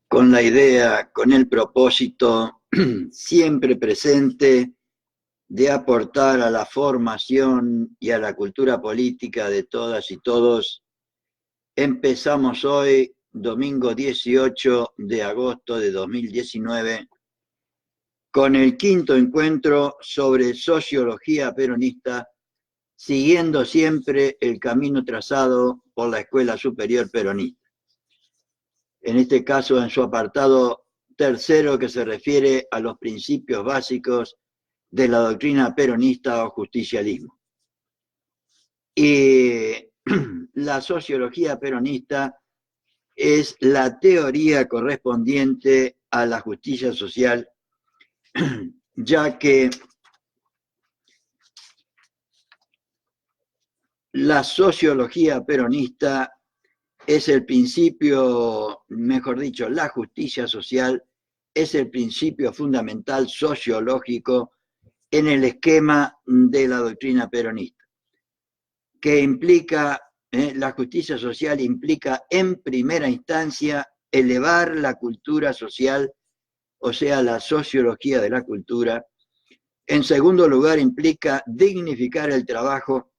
con la idea, con el propósito siempre presente de aportar a la formación y a la cultura política de todas y todos. Empezamos hoy, domingo 18 de agosto de 2019, con el quinto encuentro sobre sociología peronista, siguiendo siempre el camino trazado por la Escuela Superior Peronista. En este caso, en su apartado tercero, que se refiere a los principios básicos de la doctrina peronista o justicialismo. Y la sociología peronista es la teoría correspondiente a la justicia social, ya que la sociología peronista es el principio, mejor dicho, la justicia social es el principio fundamental sociológico en el esquema de la doctrina peronista, que implica, la justicia social implica en primera instancia elevar la cultura social, o sea, la sociología de la cultura. En segundo lugar, implica dignificar el trabajo,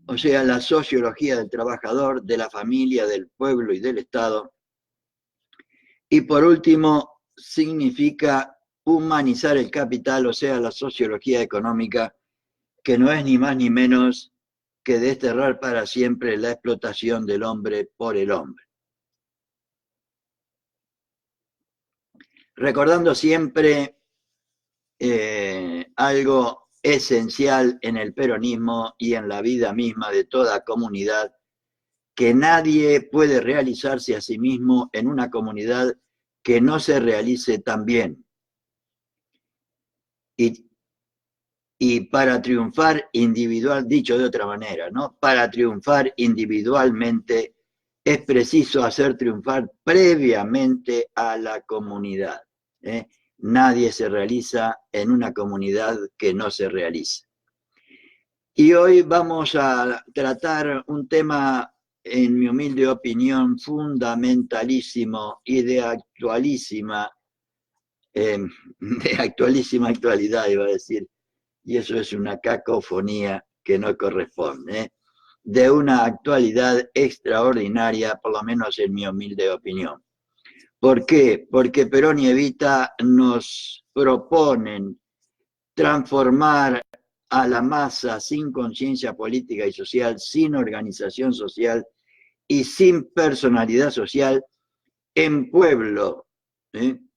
o sea, la sociología del trabajador, de la familia, del pueblo y del Estado. Y por último, significa humanizar el capital, o sea, la sociología económica, que no es ni más ni menos que desterrar para siempre la explotación del hombre por el hombre. Recordando siempre algo esencial en el peronismo y en la vida misma de toda comunidad, que nadie puede realizarse a sí mismo en una comunidad que no se realice tan bien. Y para triunfar individual, dicho de otra manera, ¿no? Para triunfar individualmente es preciso hacer triunfar previamente a la comunidad. Nadie se realiza en una comunidad que no se realice. Y hoy vamos a tratar un tema, en mi humilde opinión, fundamentalísimo y de actualísima actualidad, iba a decir, y eso es una cacofonía que no corresponde, de una actualidad extraordinaria, por lo menos en mi humilde opinión. ¿Por qué? Porque Perón y Evita nos proponen transformar a la masa sin conciencia política y social, sin organización social y sin personalidad social, en pueblo,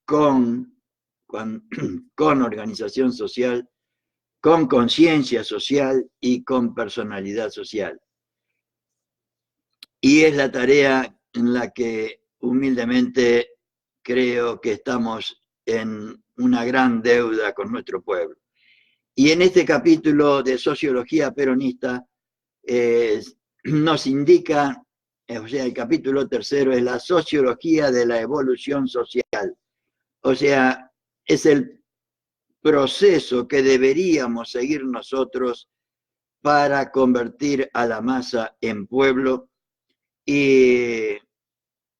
con organización social, con conciencia social y con personalidad social. Y es la tarea en la que humildemente creo que estamos en una gran deuda con nuestro pueblo. Y en este capítulo de Sociología Peronista nos indica, o sea, el capítulo tercero es la sociología de la evolución social. O sea, es el proceso que deberíamos seguir nosotros para convertir a la masa en pueblo. Y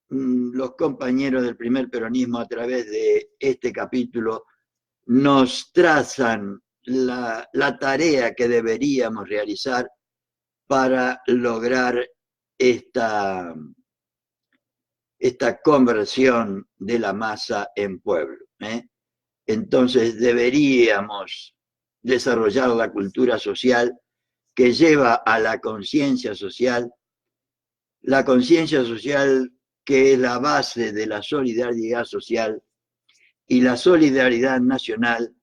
los compañeros del primer peronismo, a través de este capítulo, nos trazan la tarea que deberíamos realizar para lograr esta conversión de la masa en pueblo. Entonces deberíamos desarrollar la cultura social que lleva a la conciencia social que es la base de la solidaridad social, y la solidaridad nacional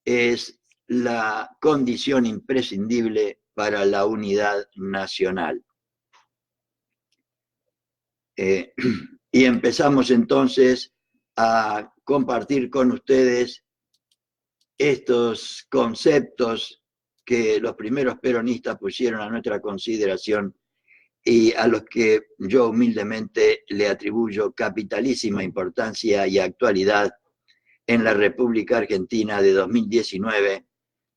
es la condición imprescindible para la unidad nacional. Y empezamos entonces a compartir con ustedes estos conceptos que los primeros peronistas pusieron a nuestra consideración y a los que yo humildemente le atribuyo capitalísima importancia y actualidad en la República Argentina de 2019,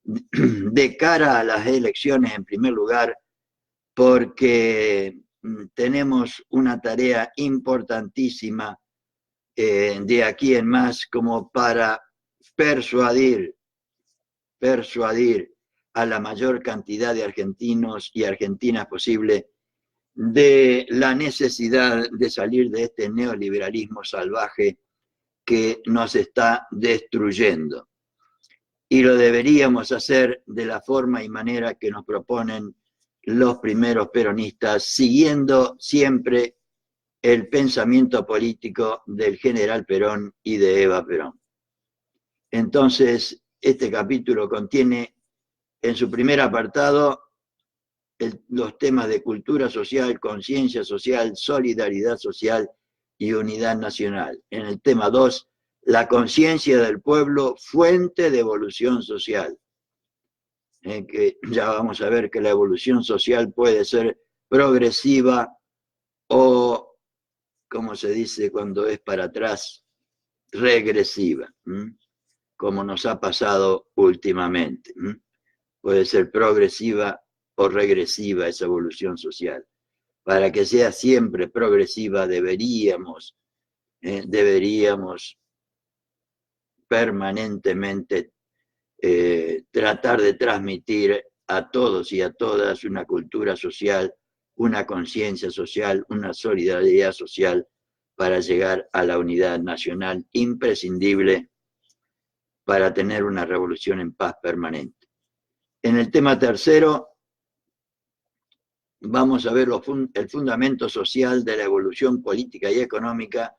de cara a las elecciones en primer lugar, porque tenemos una tarea importantísima de aquí en más como para persuadir a la mayor cantidad de argentinos y argentinas posible de la necesidad de salir de este neoliberalismo salvaje que nos está destruyendo. Y lo deberíamos hacer de la forma y manera que nos proponen los primeros peronistas, siguiendo siempre el pensamiento político del general Perón y de Eva Perón. Entonces, este capítulo contiene en su primer apartado los temas de cultura social, conciencia social, solidaridad social y unidad nacional. En el tema 2, la conciencia del pueblo, fuente de evolución social. Que ya vamos a ver que la evolución social puede ser progresiva o, como se dice cuando es para atrás, regresiva, como nos ha pasado últimamente. Puede ser progresiva o regresiva esa evolución social. Para que sea siempre progresiva deberíamos permanentemente tratar de transmitir a todos y a todas una cultura social, una conciencia social, una solidaridad social para llegar a la unidad nacional imprescindible para tener una revolución en paz permanente. En el tema tercero, vamos a ver el fundamento social de la evolución política y económica.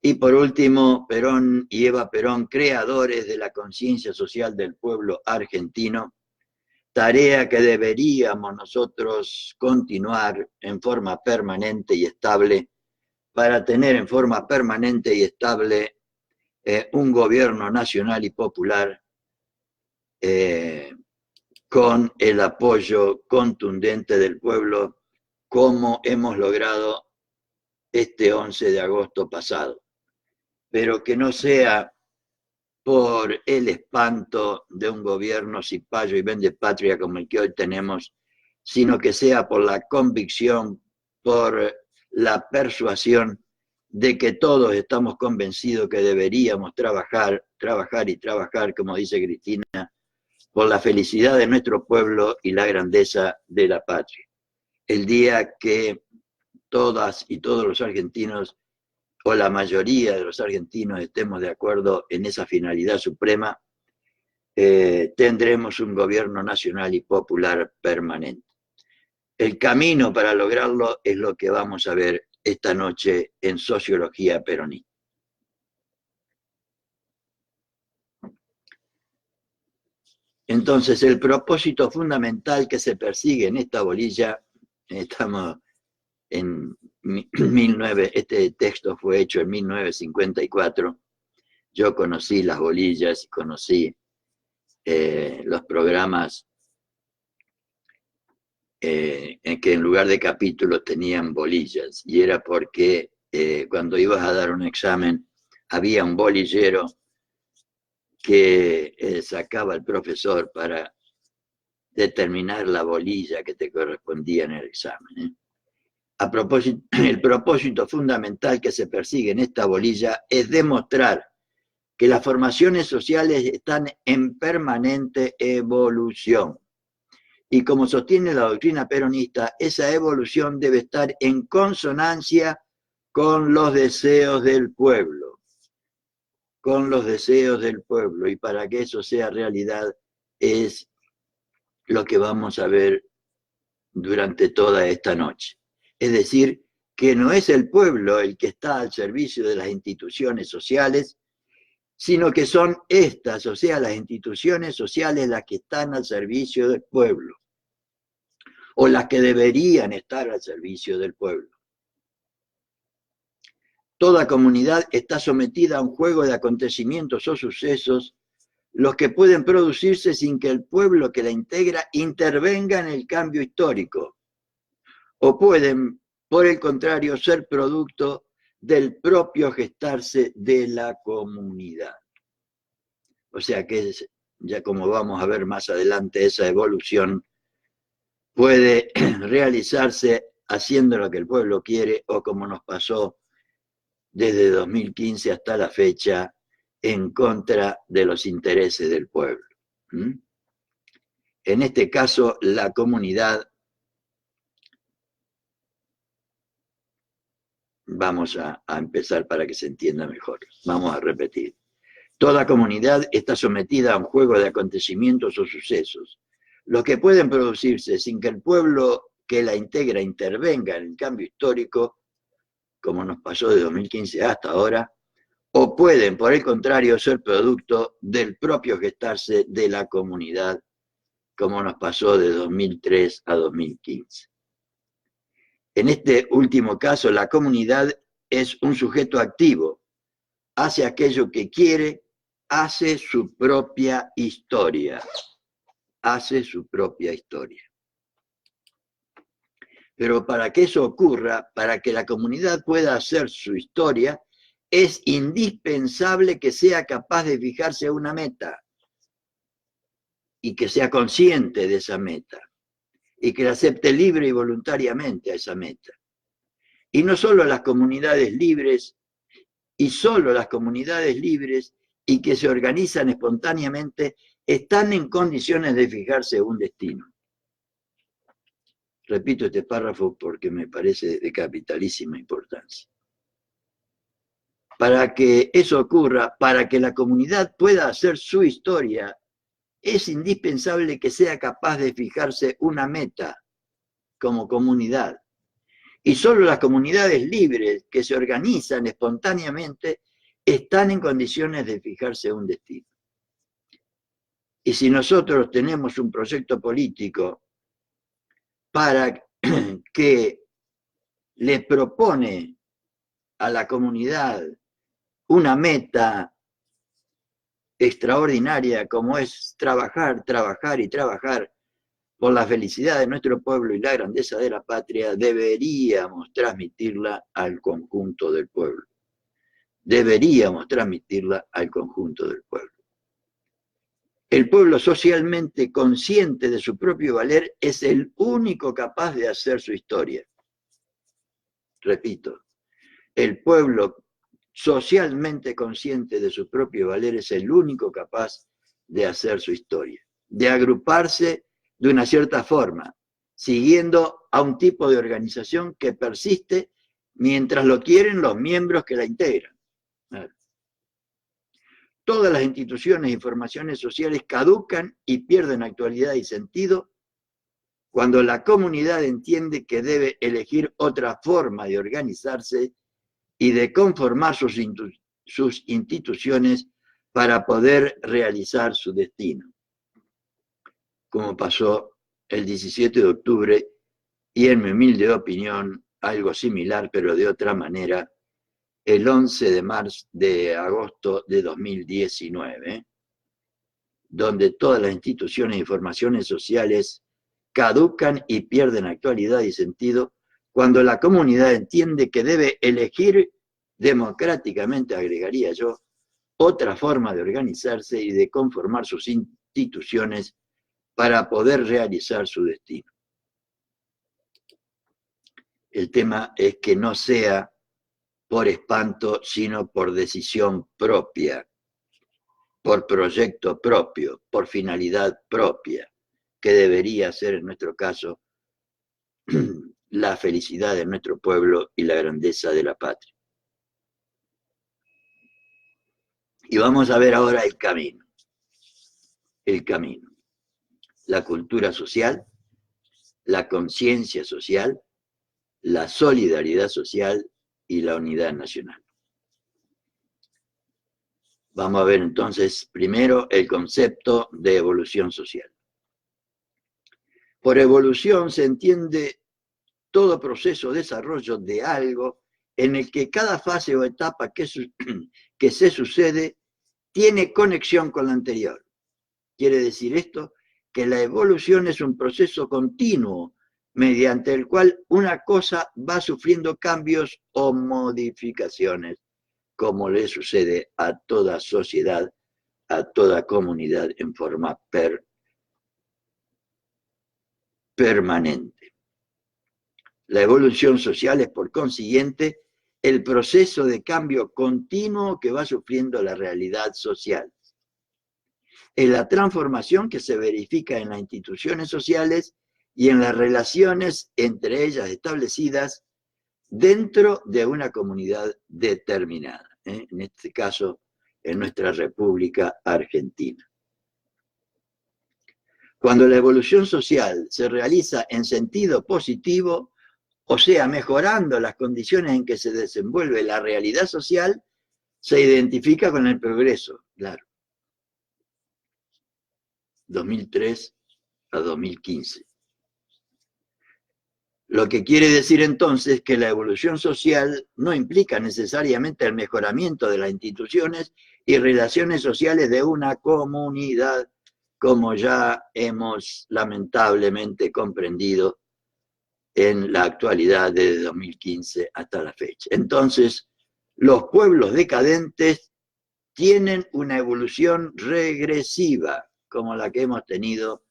Y por último, Perón y Eva Perón, creadores de la conciencia social del pueblo argentino, tarea que deberíamos nosotros continuar en forma permanente y estable para tener en forma permanente y estable un gobierno nacional y popular con el apoyo contundente del pueblo, como hemos logrado este 11 de agosto pasado. Pero que no sea por el espanto de un gobierno cipayo y vendepatria como el que hoy tenemos, sino que sea por la convicción, por la persuasión de que todos estamos convencidos que deberíamos trabajar, como dice Cristina, por la felicidad de nuestro pueblo y la grandeza de la patria. El día que todas y todos los argentinos, o la mayoría de los argentinos, estemos de acuerdo en esa finalidad suprema, tendremos un gobierno nacional y popular permanente. El camino para lograrlo es lo que vamos a ver esta noche en Sociología Peronista. Entonces, el propósito fundamental que se persigue en esta bolilla, estamos en 19, este texto fue hecho en 1954, yo conocí las bolillas, conocí los programas en que en lugar de capítulos tenían bolillas, y era porque cuando ibas a dar un examen había un bolillero que sacaba el profesor para determinar la bolilla que te correspondía en el examen. A propósito, el propósito fundamental que se persigue en esta bolilla es demostrar que las formaciones sociales están en permanente evolución. Y como sostiene la doctrina peronista, esa evolución debe estar en consonancia con los deseos del pueblo. Con los deseos del pueblo. Y para que eso sea realidad es lo que vamos a ver durante toda esta noche. Es decir, que no es el pueblo el que está al servicio de las instituciones sociales, sino que son estas, o sea, las instituciones sociales las que están al servicio del pueblo, o las que deberían estar al servicio del pueblo. Toda comunidad está sometida a un juego de acontecimientos o sucesos, los que pueden producirse sin que el pueblo que la integra intervenga en el cambio histórico, o pueden, por el contrario, ser producto del propio gestarse de la comunidad. O sea que, ya como vamos a ver más adelante, esa evolución puede realizarse haciendo lo que el pueblo quiere, o como nos pasó desde 2015 hasta la fecha, en contra de los intereses del pueblo. En este caso, la comunidad, vamos a empezar para que se entienda mejor, vamos a repetir. Toda comunidad está sometida a un juego de acontecimientos o sucesos, los que pueden producirse sin que el pueblo que la integra intervenga en el cambio histórico, como nos pasó de 2015 hasta ahora, o pueden, por el contrario, ser producto del propio gestarse de la comunidad, como nos pasó de 2003 a 2015. En este último caso, la comunidad es un sujeto activo, hace aquello que quiere, hace su propia historia, hace su propia historia. Pero para que eso ocurra, para que la comunidad pueda hacer su historia, es indispensable que sea capaz de fijarse una meta y que sea consciente de esa meta y que la acepte libre y voluntariamente a esa meta. Y no solo las comunidades libres, y solo las comunidades libres y que se organizan espontáneamente están en condiciones de fijarse un destino. Repito este párrafo porque me parece de capitalísima importancia. Para que eso ocurra, para que la comunidad pueda hacer su historia, es indispensable que sea capaz de fijarse una meta como comunidad. Y solo las comunidades libres que se organizan espontáneamente están en condiciones de fijarse un destino. Y si nosotros tenemos un proyecto político para que le propone a la comunidad una meta extraordinaria como es trabajar, trabajar y trabajar por la felicidad de nuestro pueblo y la grandeza de la patria, deberíamos transmitirla al conjunto del pueblo. Deberíamos transmitirla al conjunto del pueblo. El pueblo socialmente consciente de su propio valer es el único capaz de hacer su historia. Repito, el pueblo socialmente consciente de su propio valer es el único capaz de hacer su historia, de agruparse de una cierta forma, siguiendo a un tipo de organización que persiste mientras lo quieren los miembros que la integran. Todas las instituciones y formaciones sociales caducan y pierden actualidad y sentido cuando la comunidad entiende que debe elegir otra forma de organizarse y de conformar sus instituciones para poder realizar su destino, como pasó el 17 de octubre y en mi humilde opinión algo similar pero de otra manera el 11 de agosto de 2019, donde todas las instituciones y formaciones sociales caducan y pierden actualidad y sentido cuando la comunidad entiende que debe elegir democráticamente, agregaría yo, otra forma de organizarse y de conformar sus instituciones para poder realizar su destino. El tema es que no sea por espanto, sino por decisión propia, por proyecto propio, por finalidad propia, que debería ser en nuestro caso la felicidad de nuestro pueblo y la grandeza de la patria. Y vamos a ver ahora el camino. El camino. La cultura social, la conciencia social, la solidaridad social y la unidad nacional. Vamos a ver entonces primero el concepto de evolución social. Por evolución se entiende todo proceso de desarrollo de algo en el que cada fase o etapa que se sucede tiene conexión con la anterior. Quiere decir esto que la evolución es un proceso continuo mediante el cual una cosa va sufriendo cambios o modificaciones, como le sucede a toda sociedad, a toda comunidad en forma permanente. La evolución social es, por consiguiente, el proceso de cambio continuo que va sufriendo la realidad social. Es la transformación que se verifica en las instituciones sociales y en las relaciones entre ellas establecidas dentro de una comunidad determinada, en este caso, en nuestra República Argentina. Cuando la evolución social se realiza en sentido positivo, o sea, mejorando las condiciones en que se desenvuelve la realidad social, se identifica con el progreso, claro. 2003 a 2015. Lo que quiere decir entonces que la evolución social no implica necesariamente el mejoramiento de las instituciones y relaciones sociales de una comunidad, como ya hemos lamentablemente comprendido en la actualidad desde 2015 hasta la fecha. Entonces, los pueblos decadentes tienen una evolución regresiva, como la que hemos tenido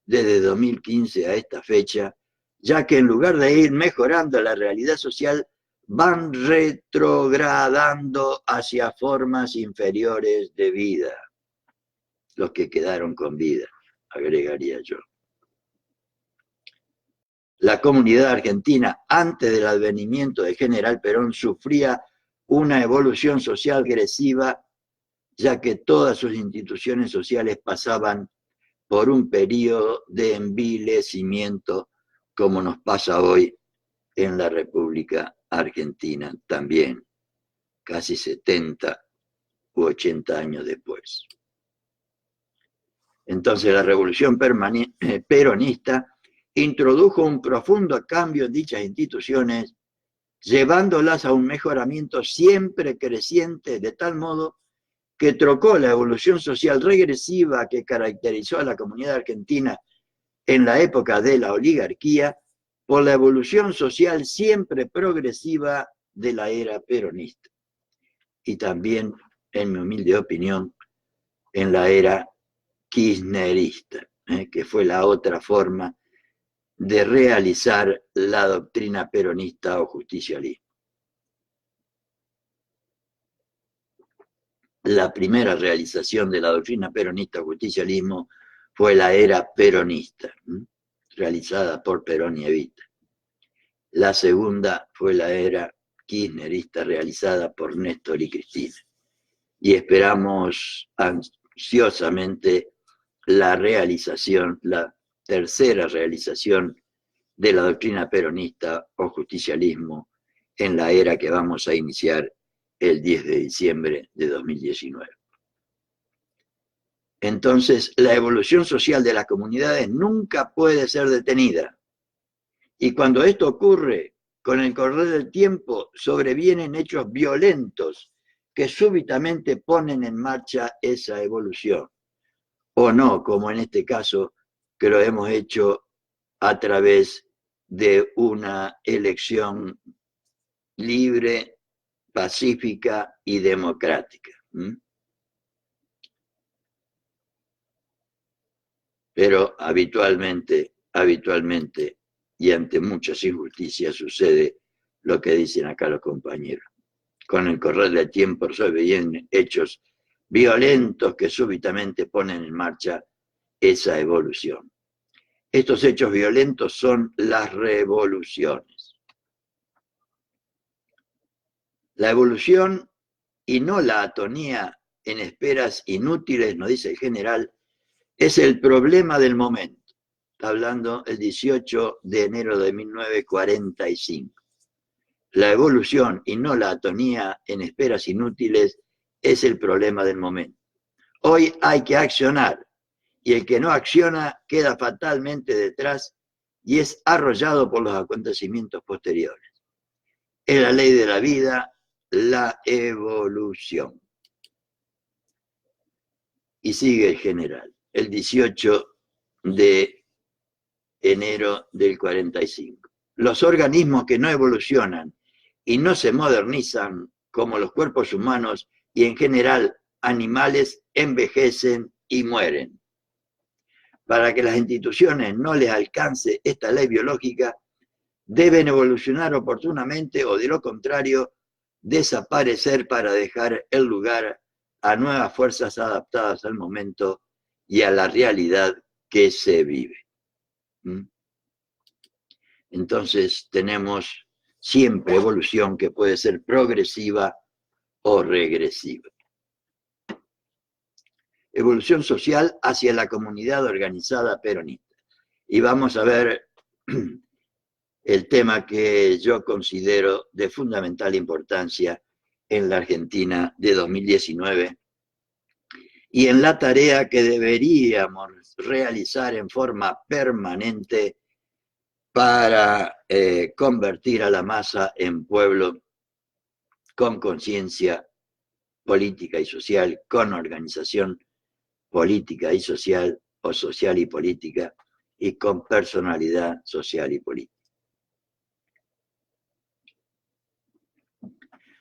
desde 2015 a esta fecha, ya que en lugar de ir mejorando la realidad social, van retrogradando hacia formas inferiores de vida, los que quedaron con vida, agregaría yo. La comunidad argentina, antes del advenimiento de General Perón, sufría una evolución social agresiva, ya que todas sus instituciones sociales pasaban por un periodo de envilecimiento, como nos pasa hoy en la República Argentina también, casi 70 u 80 años después. Entonces la revolución peronista introdujo un profundo cambio en dichas instituciones, llevándolas a un mejoramiento siempre creciente, de tal modo que trocó la evolución social regresiva que caracterizó a la comunidad argentina en la época de la oligarquía por la evolución social siempre progresiva de la era peronista. Y también, en mi humilde opinión, en la era kirchnerista, que fue la otra forma de realizar la doctrina peronista o justicialismo. La primera realización de la doctrina peronista o justicialismo fue la era peronista, realizada por Perón y Evita. La segunda fue la era kirchnerista, realizada por Néstor y Cristina. Y esperamos ansiosamente la realización, la tercera realización de la doctrina peronista o justicialismo en la era que vamos a iniciar el 10 de diciembre de 2019. Entonces, la evolución social de las comunidades nunca puede ser detenida. Y cuando esto ocurre, con el correr del tiempo, sobrevienen hechos violentos que súbitamente ponen en marcha esa evolución. O no, como en este caso, que lo hemos hecho a través de una elección libre, pacífica y democrática. Pero habitualmente, y ante muchas injusticias sucede lo que dicen acá los compañeros. Con el correr del tiempo sobrevienen hechos violentos que súbitamente ponen en marcha esa evolución. Estos hechos violentos son las revoluciones. La evolución y no la atonía en esperas inútiles, nos dice el general, es el problema del momento. Está hablando el 18 de enero de 1945. La evolución y no la atonía en esperas inútiles es el problema del momento. Hoy hay que accionar, y el que no acciona queda fatalmente detrás y es arrollado por los acontecimientos posteriores. Es la ley de la vida, la evolución. Y sigue el general, el 18 de enero del 45. Los organismos que no evolucionan y no se modernizan, como los cuerpos humanos y en general animales, envejecen y mueren. Para que las instituciones no les alcance esta ley biológica, deben evolucionar oportunamente o de lo contrario, desaparecer para dejar el lugar a nuevas fuerzas adaptadas al momento y a la realidad que se vive. Entonces tenemos siempre evolución que puede ser progresiva o regresiva. Evolución social hacia la comunidad organizada peronista. Y vamos a ver el tema que yo considero de fundamental importancia en la Argentina de 2019 y en la tarea que deberíamos realizar en forma permanente para convertir a la masa en pueblo con conciencia política y social, con organización política y social, o social y política, y con personalidad social y política.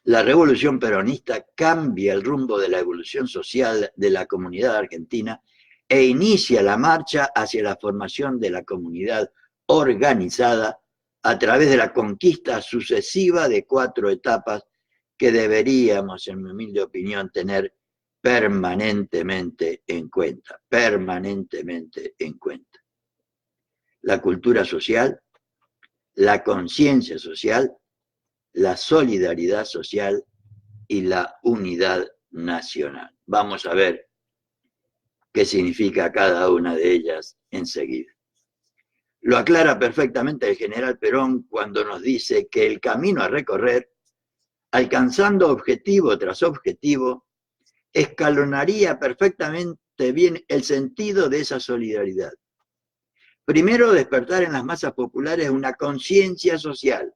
La revolución peronista cambia el rumbo de la evolución social de la comunidad argentina e inicia la marcha hacia la formación de la comunidad organizada a través de la conquista sucesiva de 4 etapas que deberíamos, en mi humilde opinión, tener permanentemente en cuenta, La cultura social, la conciencia social, la solidaridad social y la unidad nacional. Vamos a ver qué significa cada una de ellas enseguida. Lo aclara perfectamente el general Perón cuando nos dice que el camino a recorrer, alcanzando objetivo tras objetivo, escalonaría perfectamente bien el sentido de esa solidaridad. Primero, despertar en las masas populares una conciencia social,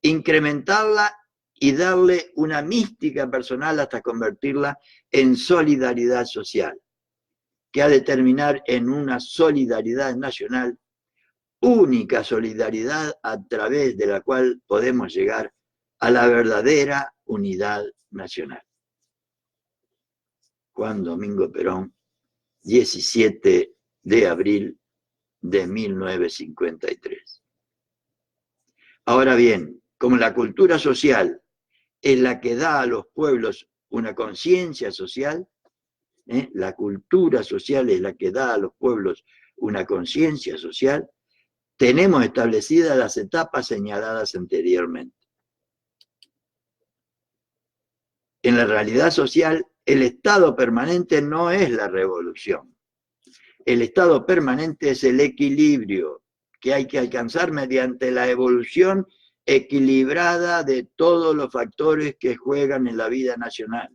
incrementarla y darle una mística personal hasta convertirla en solidaridad social, que ha de terminar en una solidaridad nacional, única solidaridad a través de la cual podemos llegar a la verdadera unidad nacional. Juan Domingo Perón, 17 de abril de 1953. Ahora bien, como la cultura social es la que da a los pueblos una conciencia social, la cultura social es la que da a los pueblos una conciencia social, tenemos establecidas las etapas señaladas anteriormente. En la realidad social, el estado permanente no es la revolución. El estado permanente es el equilibrio que hay que alcanzar mediante la evolución equilibrada de todos los factores que juegan en la vida nacional.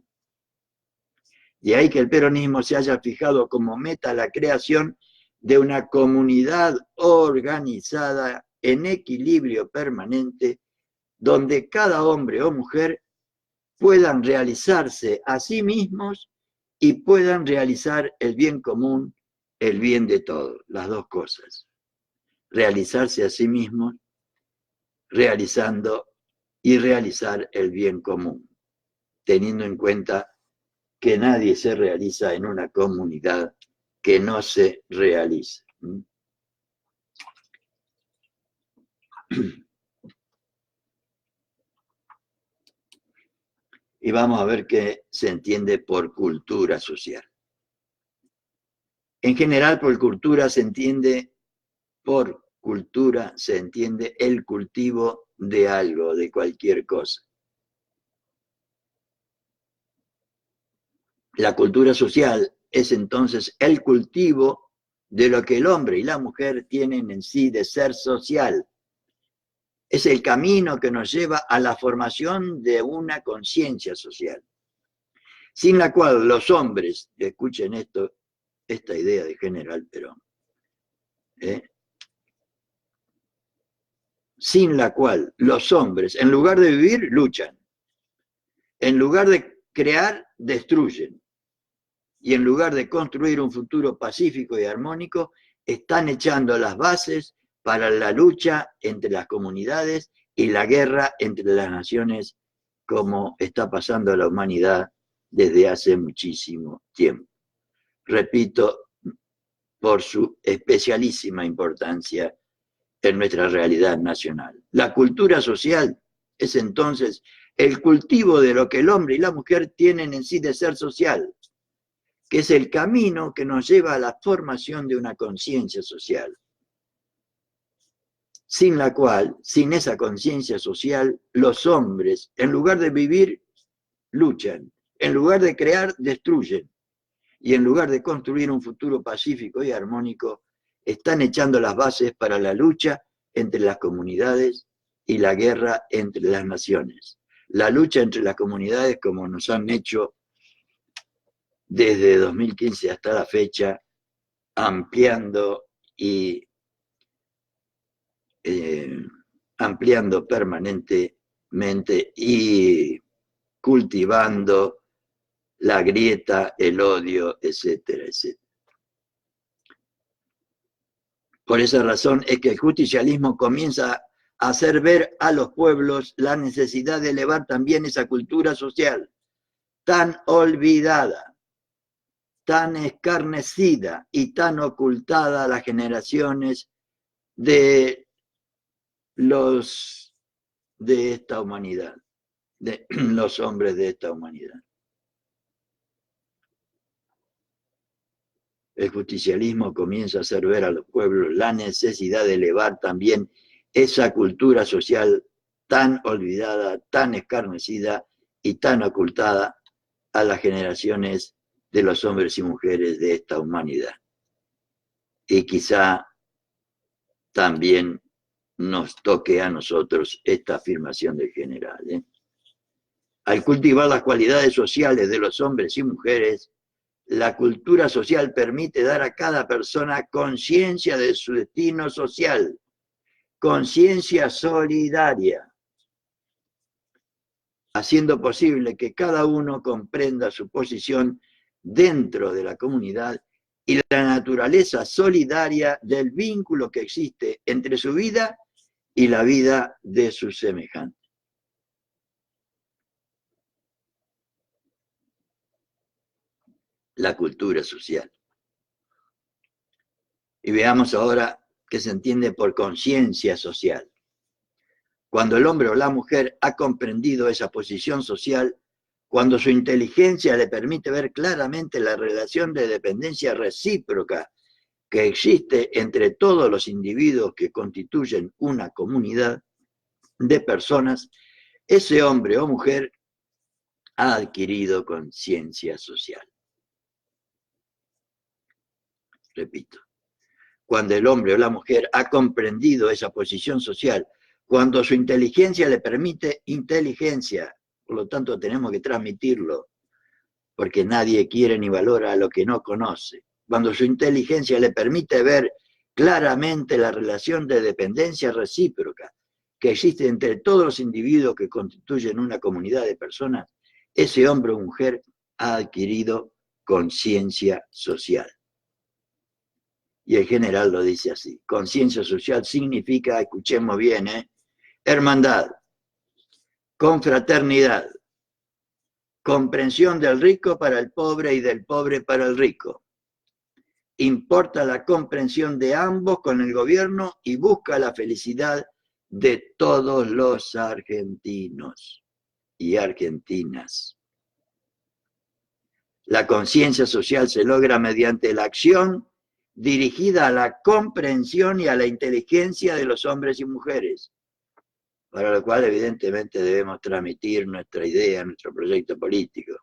De ahí que el peronismo se haya fijado como meta la creación de una comunidad organizada en equilibrio permanente, donde cada hombre o mujer puedan realizarse a sí mismos y puedan realizar el bien común, el bien de todos, las dos cosas. Realizarse a sí mismos, realizando y realizar el bien común, teniendo en cuenta que nadie se realiza en una comunidad que no se realice. Y vamos a ver qué se entiende por cultura social. En general, por cultura se entiende el cultivo de algo, de cualquier cosa. La cultura social es entonces el cultivo de lo que el hombre y la mujer tienen en sí de ser social. Es el camino que nos lleva a la formación de una conciencia social, sin la cual los hombres, escuchen esto, esta idea de General Perón, sin la cual los hombres, en lugar de vivir, luchan, en lugar de crear, destruyen, y en lugar de construir un futuro pacífico y armónico, están echando las bases para la lucha entre las comunidades y la guerra entre las naciones, como está pasando a la humanidad desde hace muchísimo tiempo. Repito, por su especialísima importancia en nuestra realidad nacional. La cultura social es entonces el cultivo de lo que el hombre y la mujer tienen en sí de ser social, que es el camino que nos lleva a la formación de una conciencia social, sin la cual, sin esa conciencia social, los hombres, en lugar de vivir, luchan, en lugar de crear, destruyen, y en lugar de construir un futuro pacífico y armónico, están echando las bases para la lucha entre las comunidades y la guerra entre las naciones. La lucha entre las comunidades, como nos han hecho desde 2015 hasta la fecha, ampliando y ampliando permanentemente y cultivando la grieta, el odio, etcétera, etcétera. Por esa razón es que el justicialismo comienza a hacer ver a los pueblos la necesidad de elevar también esa cultura social tan olvidada, tan escarnecida y tan ocultada a las generaciones de los de esta humanidad, de los hombres de esta humanidad. El justicialismo comienza a hacer ver a los pueblos la necesidad de elevar también esa cultura social tan olvidada, tan escarnecida y tan ocultada a las generaciones de los hombres y mujeres de esta humanidad. Y quizá también nos toque a nosotros esta afirmación del general. Al cultivar las cualidades sociales de los hombres y mujeres, la cultura social permite dar a cada persona conciencia de su destino social, conciencia solidaria, haciendo posible que cada uno comprenda su posición dentro de la comunidad y la naturaleza solidaria del vínculo que existe entre su vida y la vida de sus semejantes. La cultura social. Y veamos ahora qué se entiende por conciencia social. Cuando el hombre o la mujer ha comprendido esa posición social, cuando su inteligencia le permite ver claramente la relación de dependencia recíproca que existe entre todos los individuos que constituyen una comunidad de personas, ese hombre o mujer ha adquirido conciencia social. Repito, cuando el hombre o la mujer ha comprendido esa posición social, cuando su inteligencia le permite inteligencia, por lo tanto tenemos que transmitirlo, porque nadie quiere ni valora a lo que no conoce. Cuando su inteligencia le permite ver claramente la relación de dependencia recíproca que existe entre todos los individuos que constituyen una comunidad de personas, ese hombre o mujer ha adquirido conciencia social. Y el general lo dice así: conciencia social significa, escuchemos bien, hermandad, confraternidad, comprensión del rico para el pobre y del pobre para el rico. Importa la comprensión de ambos con el gobierno y busca la felicidad de todos los argentinos y argentinas. La conciencia social se logra mediante la acción dirigida a la comprensión y a la inteligencia de los hombres y mujeres, para lo cual evidentemente debemos transmitir nuestra idea, nuestro proyecto político,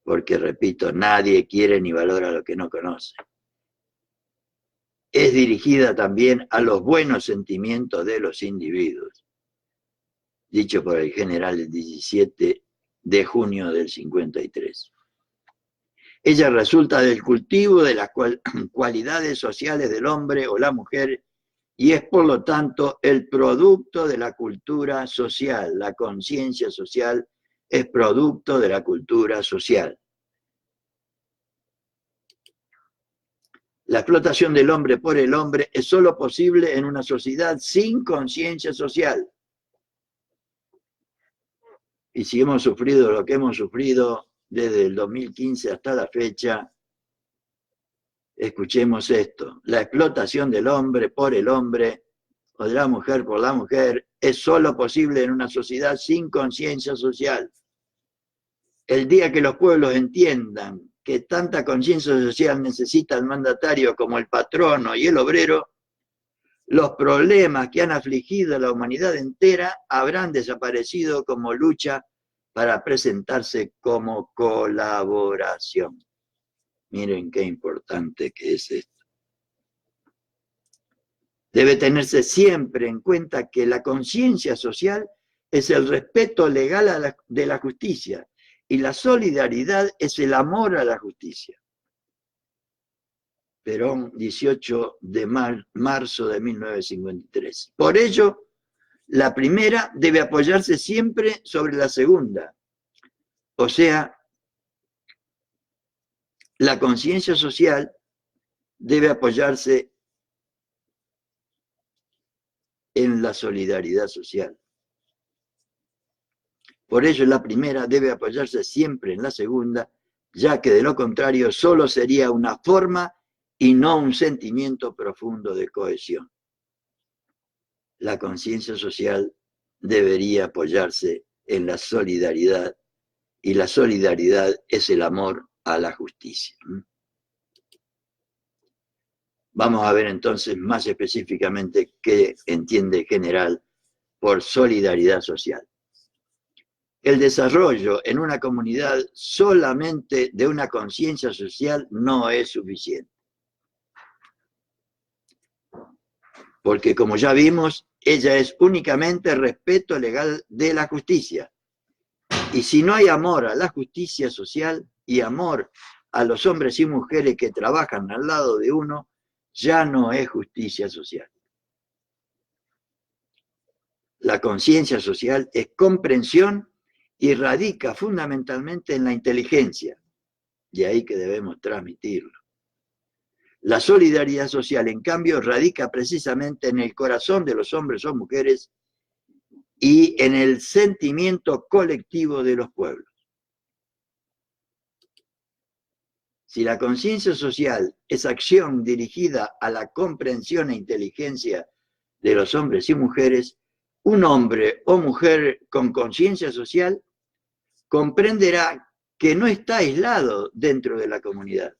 porque, repito, nadie quiere ni valora lo que no conoce. Es dirigida también a los buenos sentimientos de los individuos, dicho por el general el 17 de junio del 53. Ella resulta del cultivo de las cualidades sociales del hombre o la mujer y es por lo tanto el producto de la cultura social. La conciencia social es producto de la cultura social. La explotación del hombre por el hombre es solo posible en una sociedad sin conciencia social. Y si hemos sufrido lo que hemos sufrido desde el 2015 hasta la fecha, escuchemos esto: la explotación del hombre por el hombre o de la mujer por la mujer es solo posible en una sociedad sin conciencia social. El día que los pueblos entiendan que tanta conciencia social necesita el mandatario como el patrono y el obrero, los problemas que han afligido a la humanidad entera habrán desaparecido como lucha para presentarse como colaboración. Miren qué importante que es esto. Debe tenerse siempre en cuenta que la conciencia social es el respeto legal de la justicia y la solidaridad es el amor a la justicia. Perón, 18 de marzo de 1953. Por ello, la primera debe apoyarse siempre sobre la segunda. O sea, la conciencia social debe apoyarse en la solidaridad social. Por ello, la primera debe apoyarse siempre en la segunda, ya que de lo contrario solo sería una forma y no un sentimiento profundo de cohesión. La conciencia social debería apoyarse en la solidaridad, y la solidaridad es el amor a la justicia. Vamos a ver entonces más específicamente qué entiende general por solidaridad social. El desarrollo en una comunidad solamente de una conciencia social no es suficiente. Porque como ya vimos, ella es únicamente respeto legal de la justicia. Y si no hay amor a la justicia social y amor a los hombres y mujeres que trabajan al lado de uno, ya no es justicia social. La conciencia social es comprensión y radica fundamentalmente en la inteligencia. De ahí que debemos transmitirlo. La solidaridad social, en cambio, radica precisamente en el corazón de los hombres o mujeres y en el sentimiento colectivo de los pueblos. Si la conciencia social es acción dirigida a la comprensión e inteligencia de los hombres y mujeres, un hombre o mujer con conciencia social comprenderá que no está aislado dentro de la comunidad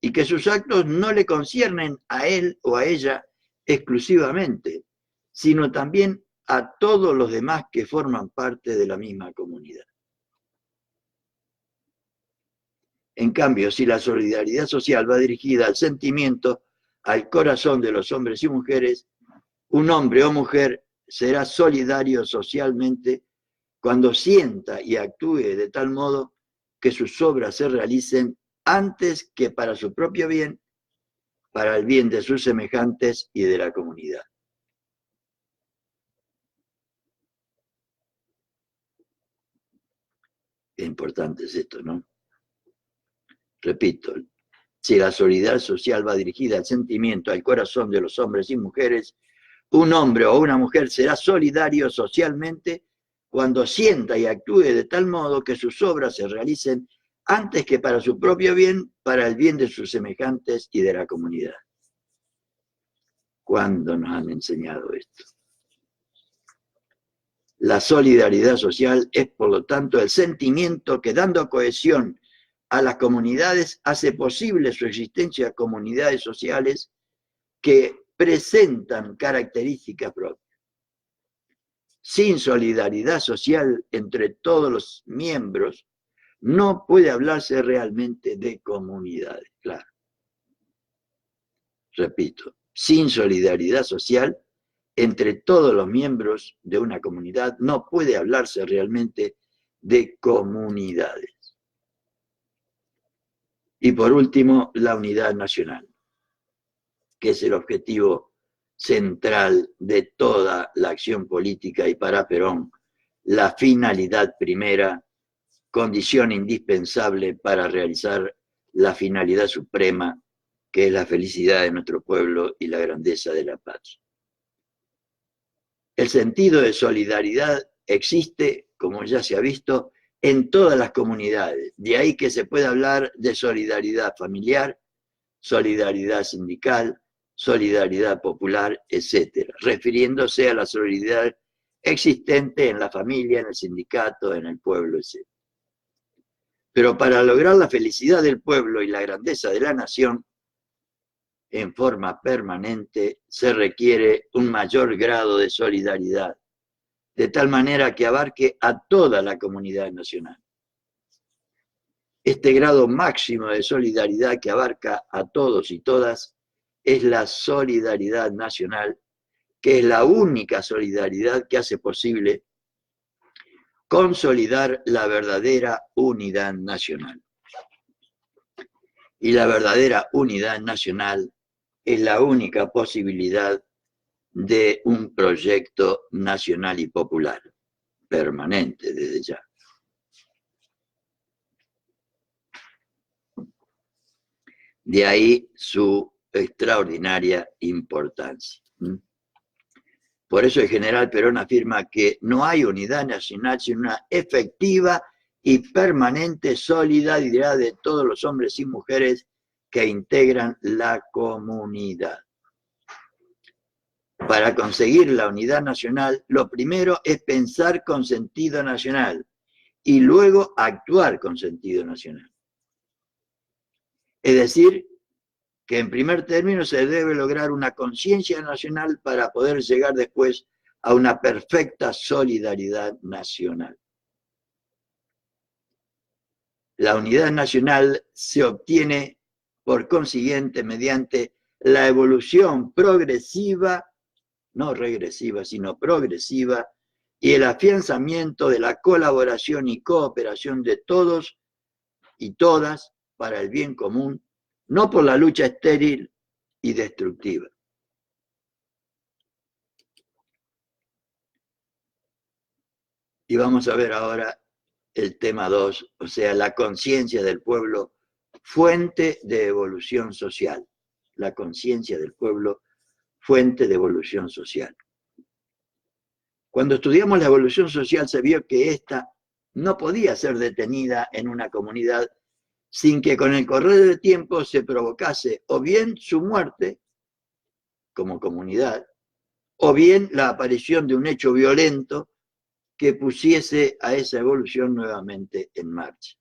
y que sus actos no le conciernen a él o a ella exclusivamente, sino también a todos los demás que forman parte de la misma comunidad. En cambio, si la solidaridad social va dirigida al sentimiento, al corazón de los hombres y mujeres, un hombre o mujer será solidario socialmente cuando sienta y actúe de tal modo que sus obras se realicen antes que para su propio bien, para el bien de sus semejantes y de la comunidad. Qué importante es esto, ¿no? Repito, si la solidaridad social va dirigida al sentimiento, al corazón de los hombres y mujeres, un hombre o una mujer será solidario socialmente cuando sienta y actúe de tal modo que sus obras se realicen antes que para su propio bien, para el bien de sus semejantes y de la comunidad. ¿Cuándo nos han enseñado esto? La solidaridad social es, por lo tanto, el sentimiento que, dando cohesión a las comunidades, hace posible su existencia comunidades sociales que presentan características propias. Sin solidaridad social entre todos los miembros, no puede hablarse realmente de comunidades, claro. Repito, sin solidaridad social entre todos los miembros de una comunidad, no puede hablarse realmente de comunidades. Y por último, la unidad nacional, que es el objetivo central de toda la acción política y para Perón, la finalidad primera, condición indispensable para realizar la finalidad suprema, que es la felicidad de nuestro pueblo y la grandeza de la patria. El sentido de solidaridad existe, como ya se ha visto, en todas las comunidades. De ahí que se puede hablar de solidaridad familiar, solidaridad sindical, solidaridad popular, etc., refiriéndose a la solidaridad existente en la familia, en el sindicato, en el pueblo, etc. Pero para lograr la felicidad del pueblo y la grandeza de la nación, en forma permanente se requiere un mayor grado de solidaridad, de tal manera que abarque a toda la comunidad nacional. Este grado máximo de solidaridad que abarca a todos y todas es la solidaridad nacional, que es la única solidaridad que hace posible consolidar la verdadera unidad nacional. Y la verdadera unidad nacional es la única posibilidad de un proyecto nacional y popular, permanente desde ya. De ahí su extraordinaria importancia. Por eso el general Perón afirma que no hay unidad nacional sino una efectiva y permanente solidaridad de todos los hombres y mujeres que integran la comunidad. Para conseguir la unidad nacional, lo primero es pensar con sentido nacional y luego actuar con sentido nacional. Es decir, que en primer término se debe lograr una conciencia nacional para poder llegar después a una perfecta solidaridad nacional. La unidad nacional se obtiene, por consiguiente, mediante la evolución progresiva, no regresiva, sino progresiva, y el afianzamiento de la colaboración y cooperación de todos y todas para el bien común, no por la lucha estéril y destructiva. Y vamos a ver ahora el tema 2, o sea, la conciencia del pueblo, fuente de evolución social. La conciencia del pueblo, fuente de evolución social. Cuando estudiamos la evolución social se vio que ésta no podía ser detenida en una comunidad sin que con el correr del tiempo se provocase o bien su muerte como comunidad, o bien la aparición de un hecho violento que pusiese a esa evolución nuevamente en marcha.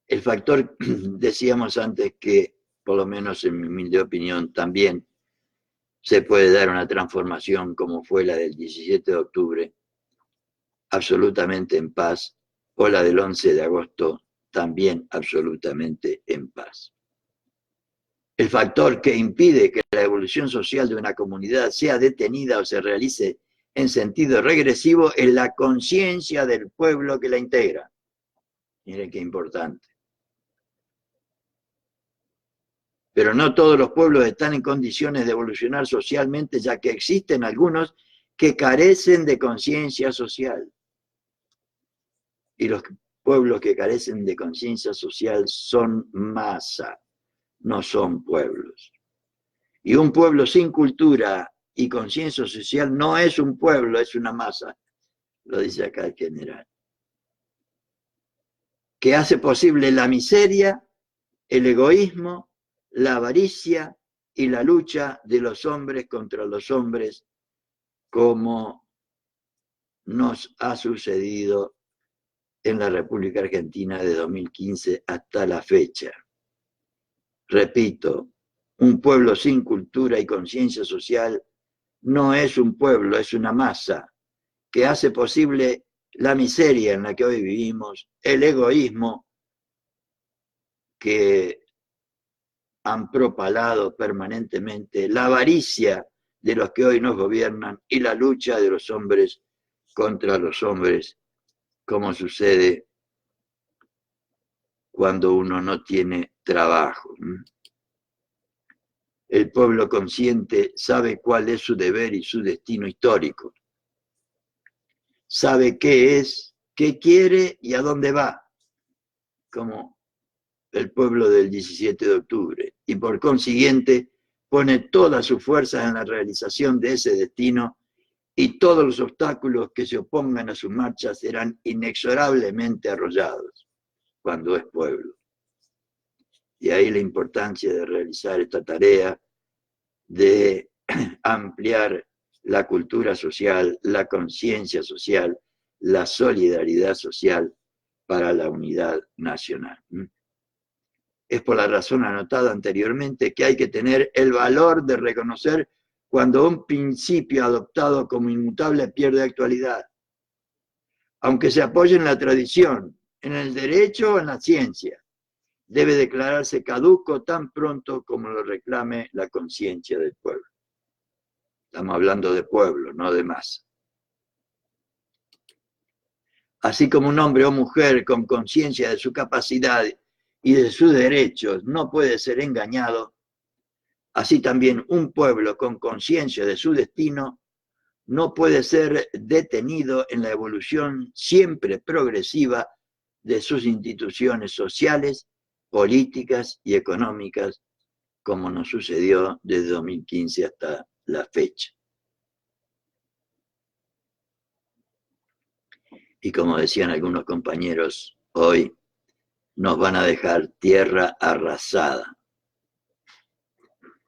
El factor, decíamos antes que, por lo menos en mi humilde opinión, también se puede dar una transformación como fue la del 17 de octubre, absolutamente en paz, o la del 11 de agosto, también absolutamente en paz. El factor que impide que la evolución social de una comunidad sea detenida o se realice en sentido regresivo es la conciencia del pueblo que la integra. Miren qué importante. Pero no todos los pueblos están en condiciones de evolucionar socialmente, ya que existen algunos que carecen de conciencia social. Y los pueblos que carecen de conciencia social son masa, no son pueblos. Y un pueblo sin cultura y conciencia social no es un pueblo, es una masa, lo dice acá el general. Que hace posible la miseria, el egoísmo, la avaricia y la lucha de los hombres contra los hombres, como nos ha sucedido en la República Argentina de 2015 hasta la fecha. Repito, un pueblo sin cultura y conciencia social no es un pueblo, es una masa que hace posible la miseria en la que hoy vivimos, el egoísmo que han propalado permanentemente, la avaricia de los que hoy nos gobiernan y la lucha de los hombres contra los hombres, como sucede cuando uno no tiene trabajo. El pueblo consciente sabe cuál es su deber y su destino histórico. Sabe qué es, qué quiere y a dónde va, como el pueblo del 17 de octubre. Y por consiguiente pone todas sus fuerzas en la realización de ese destino y todos los obstáculos que se opongan a su marcha serán inexorablemente arrollados cuando es pueblo. Y ahí la importancia de realizar esta tarea, de ampliar la cultura social, la conciencia social, la solidaridad social para la unidad nacional. Es por la razón anotada anteriormente que hay que tener el valor de reconocer cuando un principio adoptado como inmutable pierde actualidad, aunque se apoye en la tradición, en el derecho o en la ciencia. Debe declararse caduco tan pronto como lo reclame la conciencia del pueblo. Estamos hablando de pueblo, no de masa. Así como un hombre o mujer con conciencia de su capacidad y de sus derechos no puede ser engañado, así también un pueblo con conciencia de su destino no puede ser detenido en la evolución siempre progresiva de sus instituciones sociales, políticas y económicas, como nos sucedió desde 2015 hasta la fecha. Y como decían algunos compañeros, hoy nos van a dejar tierra arrasada.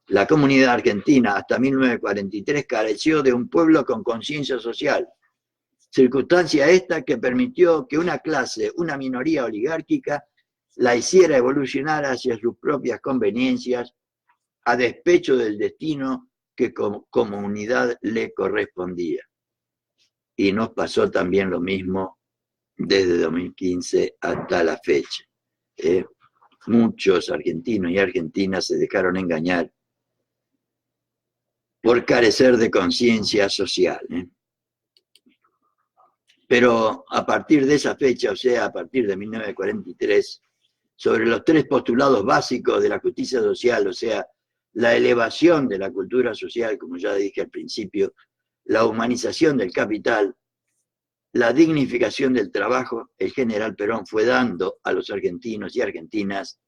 La comunidad argentina hasta 1943 careció de un pueblo con conciencia social, circunstancia esta que permitió que una clase, una minoría oligárquica, la hiciera evolucionar hacia sus propias conveniencias a despecho del destino que como comunidad le correspondía. Y nos pasó también lo mismo desde 2015 hasta la fecha. Muchos argentinos y argentinas se dejaron engañar por carecer de conciencia social. Pero a partir de esa fecha, o sea, a partir de 1943, sobre los tres postulados básicos de la justicia social, o sea, la elevación de la cultura social, como ya dije al principio, la humanización del capital, la dignificación del trabajo, el general Perón fue dando a los argentinos y argentinas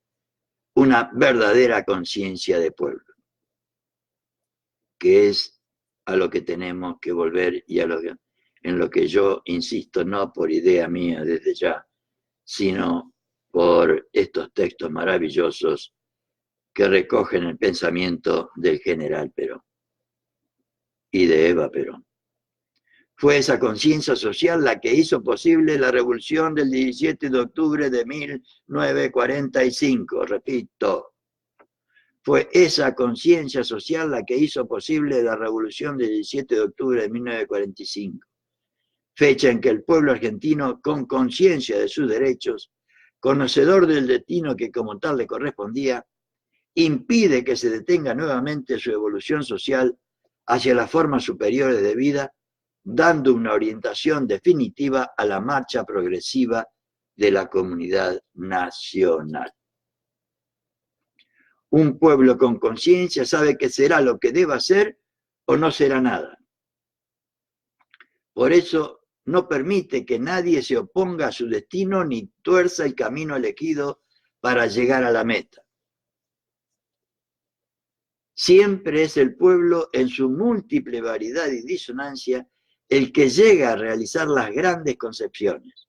una verdadera conciencia de pueblo, que es a lo que tenemos que volver y en lo que yo insisto, no por idea mía desde ya, sino por estos textos maravillosos que recogen el pensamiento del general Perón y de Eva Perón. Fue esa conciencia social la que hizo posible la revolución del 17 de octubre de 1945, repito. Fue esa conciencia social la que hizo posible la revolución del 17 de octubre de 1945, fecha en que el pueblo argentino, con conciencia de sus derechos, conocedor del destino que como tal le correspondía, impide que se detenga nuevamente su evolución social hacia las formas superiores de vida, dando una orientación definitiva a la marcha progresiva de la comunidad nacional. Un pueblo con conciencia sabe que será lo que deba ser o no será nada. Por eso no permite que nadie se oponga a su destino ni tuerza el camino elegido para llegar a la meta. Siempre es el pueblo en su múltiple variedad y disonancia el que llega a realizar las grandes concepciones.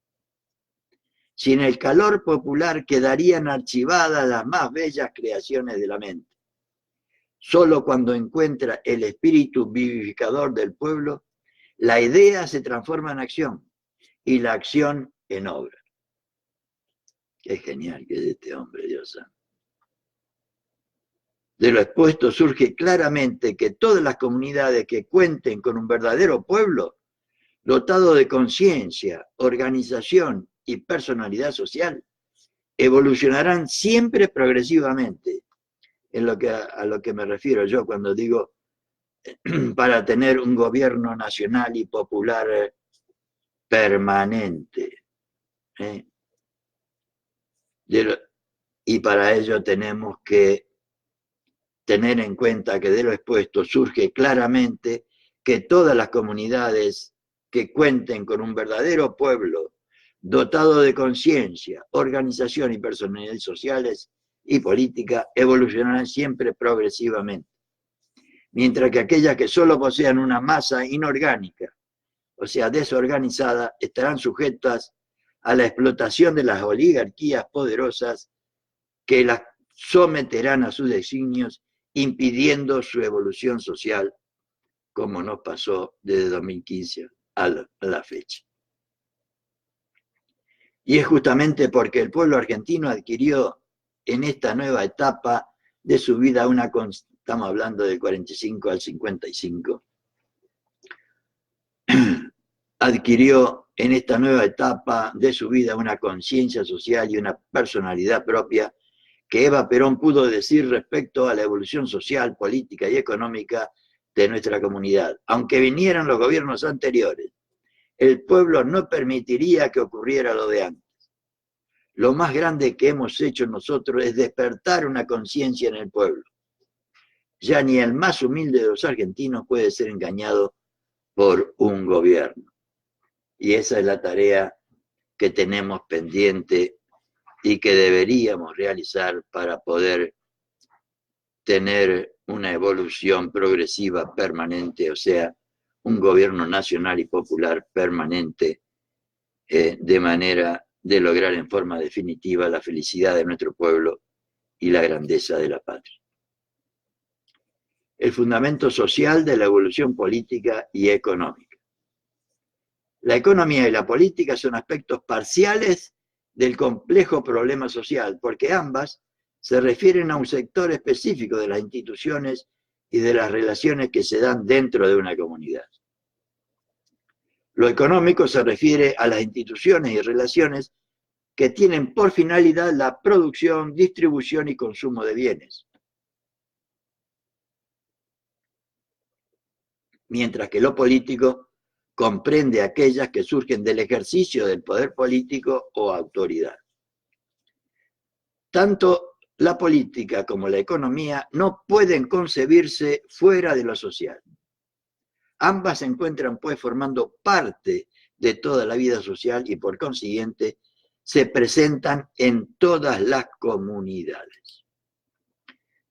Sin el calor popular quedarían archivadas las más bellas creaciones de la mente. Solo cuando encuentra el espíritu vivificador del pueblo, la idea se transforma en acción y la acción en obra. Qué genial que es este hombre, Dios santo. De lo expuesto surge claramente que todas las comunidades que cuenten con un verdadero pueblo, dotado de conciencia, organización y personalidad social, evolucionarán siempre progresivamente. A lo que me refiero yo cuando digo para tener un gobierno nacional y popular permanente. Y para ello tenemos que tener en cuenta que de lo expuesto surge claramente que todas las comunidades que cuenten con un verdadero pueblo dotado de conciencia, organización y personalidades sociales y política evolucionarán siempre progresivamente, mientras que aquellas que solo posean una masa inorgánica, o sea, desorganizada, estarán sujetas a la explotación de las oligarquías poderosas que las someterán a sus designios, impidiendo su evolución social, como nos pasó desde 2015 a la fecha. Y es justamente porque el pueblo argentino adquirió en esta nueva etapa de su vida estamos hablando del 45 al 55, adquirió en esta nueva etapa de su vida una conciencia social y una personalidad propia que Eva Perón pudo decir respecto a la evolución social, política y económica de nuestra comunidad. Aunque vinieran los gobiernos anteriores, el pueblo no permitiría que ocurriera lo de antes. Lo más grande que hemos hecho nosotros es despertar una conciencia en el pueblo. Ya ni el más humilde de los argentinos puede ser engañado por un gobierno. Y esa es la tarea que tenemos pendiente y que deberíamos realizar para poder tener una evolución progresiva permanente, o sea, un gobierno nacional y popular permanente, de manera de lograr en forma definitiva la felicidad de nuestro pueblo y la grandeza de la patria. El fundamento social de la evolución política y económica. La economía y la política son aspectos parciales del complejo problema social, porque ambas se refieren a un sector específico de las instituciones y de las relaciones que se dan dentro de una comunidad. Lo económico se refiere a las instituciones y relaciones que tienen por finalidad la producción, distribución y consumo de bienes. Mientras que lo político comprende aquellas que surgen del ejercicio del poder político o autoridad. Tanto la política como la economía no pueden concebirse fuera de lo social. Ambas se encuentran pues formando parte de toda la vida social y por consiguiente se presentan en todas las comunidades.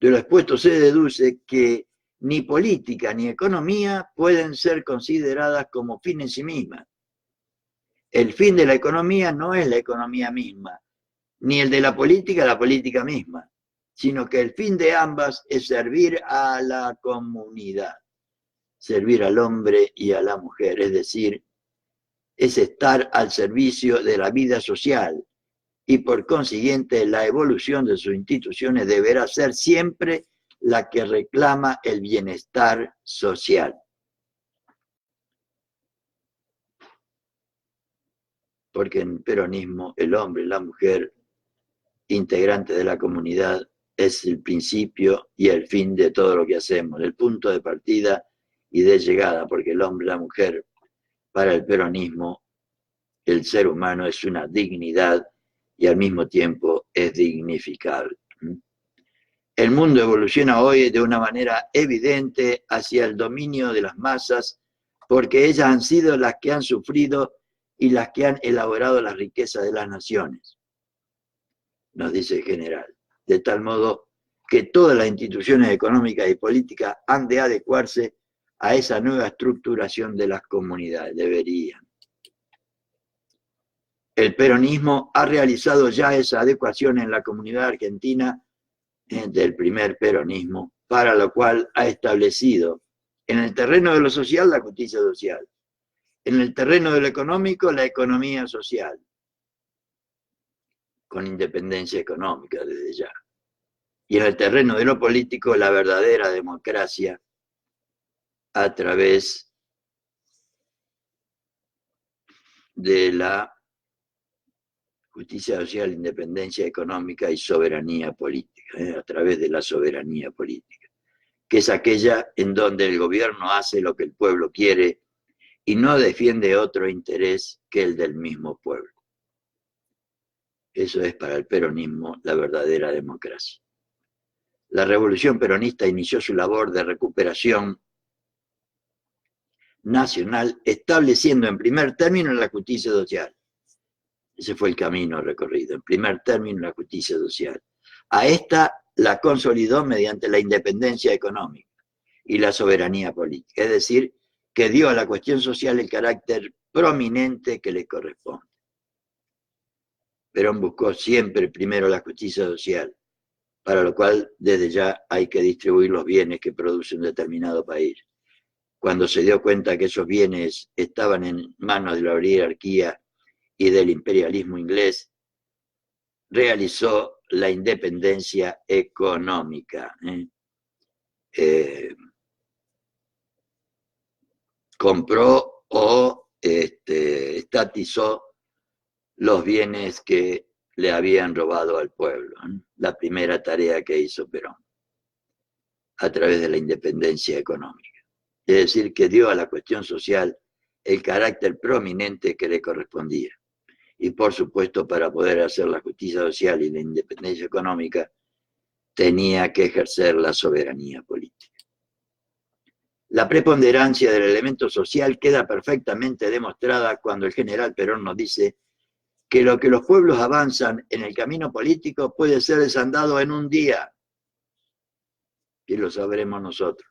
De lo expuesto se deduce que ni política ni economía pueden ser consideradas como fin en sí mismas. El fin de la economía no es la economía misma, ni el de la política misma, sino que el fin de ambas es servir a la comunidad, servir al hombre y a la mujer, es decir, es estar al servicio de la vida social y por consiguiente la evolución de sus instituciones deberá ser siempre la que reclama el bienestar social. Porque en el peronismo el hombre y la mujer, integrantes de la comunidad, es el principio y el fin de todo lo que hacemos, el punto de partida y de llegada, porque el hombre y la mujer, para el peronismo, el ser humano es una dignidad y al mismo tiempo es dignificable. El mundo evoluciona hoy de una manera evidente hacia el dominio de las masas, porque ellas han sido las que han sufrido y las que han elaborado la riqueza de las naciones, nos dice el general. De tal modo que todas las instituciones económicas y políticas han de adecuarse a esa nueva estructuración de las comunidades, deberían. El peronismo ha realizado ya esa adecuación en la comunidad argentina del primer peronismo, para lo cual ha establecido en el terreno de lo social la justicia social, en el terreno de lo económico la economía social, con independencia económica desde ya, y en el terreno de lo político la verdadera democracia a través de la justicia social, independencia económica y soberanía política, a través de la soberanía política, que es aquella en donde el gobierno hace lo que el pueblo quiere y no defiende otro interés que el del mismo pueblo. Eso es para el peronismo la verdadera democracia. La revolución peronista inició su labor de recuperación nacional, estableciendo en primer término la justicia social. Ese fue el camino recorrido. En primer término, la justicia social. A esta la consolidó mediante la independencia económica y la soberanía política. Es decir, que dio a la cuestión social el carácter prominente que le corresponde. Perón buscó siempre primero la justicia social, para lo cual desde ya hay que distribuir los bienes que produce un determinado país. Cuando se dio cuenta que esos bienes estaban en manos de la oligarquía y del imperialismo inglés, realizó la independencia económica. Compró o estatizó los bienes que le habían robado al pueblo. La primera tarea que hizo Perón, a través de la independencia económica. Es decir, que dio a la cuestión social el carácter prominente que le correspondía. Y por supuesto, para poder hacer la justicia social y la independencia económica, tenía que ejercer la soberanía política. La preponderancia del elemento social queda perfectamente demostrada cuando el general Perón nos dice que lo que los pueblos avanzan en el camino político puede ser desandado en un día, y lo sabremos nosotros.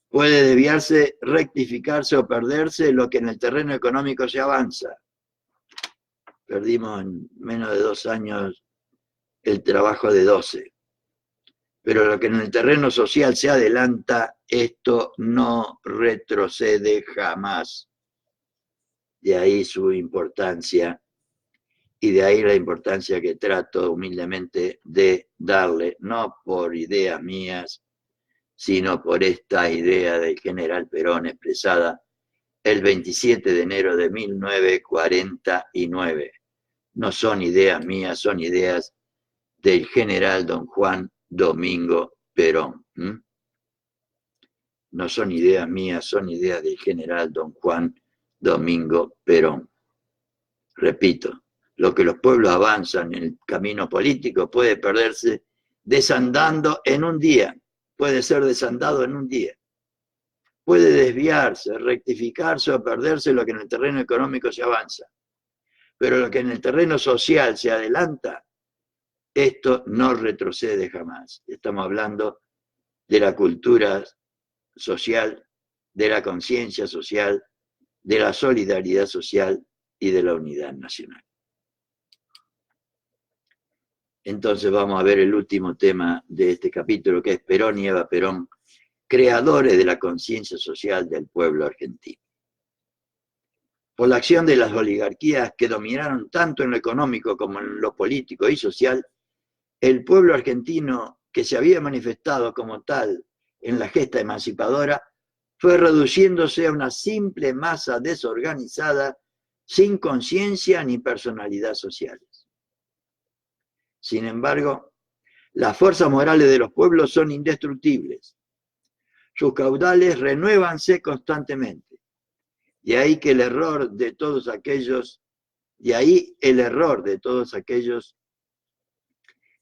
Puede desviarse, rectificarse o perderse lo que en el terreno económico se avanza. Perdimos en menos de 2 años el trabajo de 12. Pero lo que en el terreno social se adelanta, esto no retrocede jamás. De ahí su importancia, y de ahí la importancia que trato humildemente de darle, no por ideas mías, sino por esta idea del general Perón expresada el 27 de enero de 1949. No son ideas mías, son ideas del general don Juan Domingo Perón. No son ideas mías, son ideas del general don Juan Domingo Perón. Repito, lo que los pueblos avanzan en el camino político puede perderse desandando en un día, puede ser desandado en un día. Puede desviarse, rectificarse o perderse lo que en el terreno económico se avanza. Pero lo que en el terreno social se adelanta, esto no retrocede jamás. Estamos hablando de la cultura social, de la conciencia social, de la solidaridad social y de la unidad nacional. Entonces vamos a ver el último tema de este capítulo, que es Perón y Eva Perón, creadores de la conciencia social del pueblo argentino. Por la acción de las oligarquías que dominaron tanto en lo económico como en lo político y social, el pueblo argentino, que se había manifestado como tal en la gesta emancipadora, fue reduciéndose a una simple masa desorganizada, sin conciencia ni personalidad sociales. Sin embargo, las fuerzas morales de los pueblos son indestructibles. Sus caudales renuévanse constantemente. De ahí que el error de todos aquellos,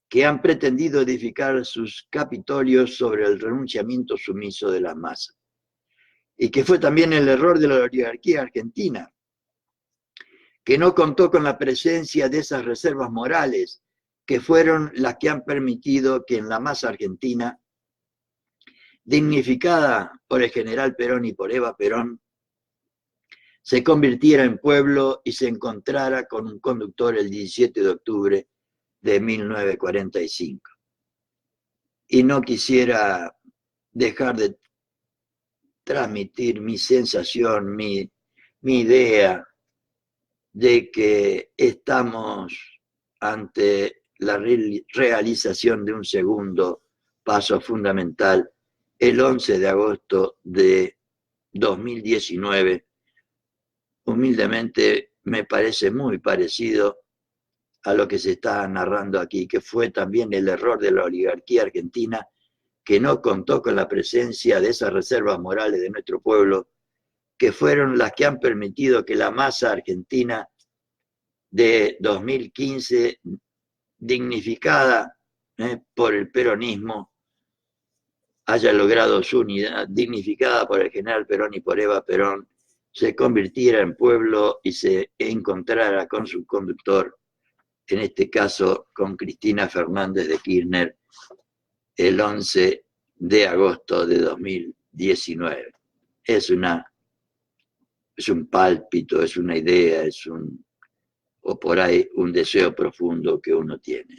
que han pretendido edificar sus capitolios sobre el renunciamiento sumiso de las masas. Y que fue también el error de la oligarquía argentina, que no contó con la presencia de esas reservas morales que fueron las que han permitido que en la masa argentina, dignificada por el general Perón y por Eva Perón, se convirtiera en pueblo y se encontrara con un conductor el 17 de octubre de 1945. Y no quisiera dejar de transmitir mi sensación, mi idea de que estamos ante la realización de un segundo paso fundamental el 11 de agosto de 2019. Humildemente me parece muy parecido a lo que se está narrando aquí, que fue también el error de la oligarquía argentina, que no contó con la presencia de esas reservas morales de nuestro pueblo, que fueron las que han permitido que la masa argentina de 2015, dignificada por el peronismo, haya logrado su unidad, dignificada por el general Perón y por Eva Perón, se convirtiera en pueblo y se encontrara con su conductor, en este caso con Cristina Fernández de Kirchner, el 11 de agosto de 2019. Es un pálpito, es una idea, o por ahí un deseo profundo que uno tiene.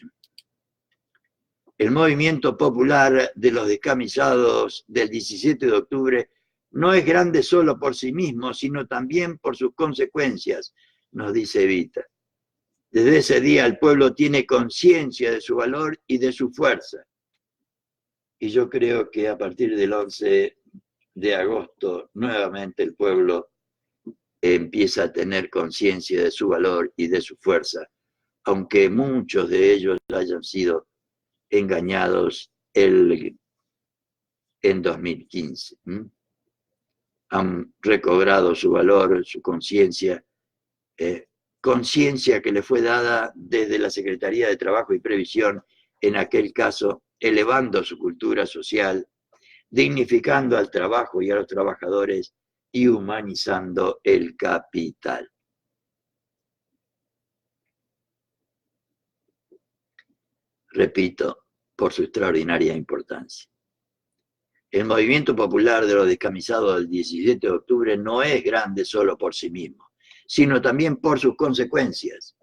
El movimiento popular de los descamisados del 17 de octubre no es grande solo por sí mismo, sino también por sus consecuencias, nos dice Evita. Desde ese día el pueblo tiene conciencia de su valor y de su fuerza. Y yo creo que a partir del 11 de agosto nuevamente el pueblo empieza a tener conciencia de su valor y de su fuerza, aunque muchos de ellos hayan sido engañados en 2015. Han recobrado su valor, su conciencia, conciencia que le fue dada desde la Secretaría de Trabajo y Previsión, en aquel caso, elevando su cultura social, dignificando al trabajo y a los trabajadores y humanizando el capital. Repito, por su extraordinaria importancia. El movimiento popular de los descamisados del 17 de octubre no es grande solo por sí mismo, sino también por sus consecuencias.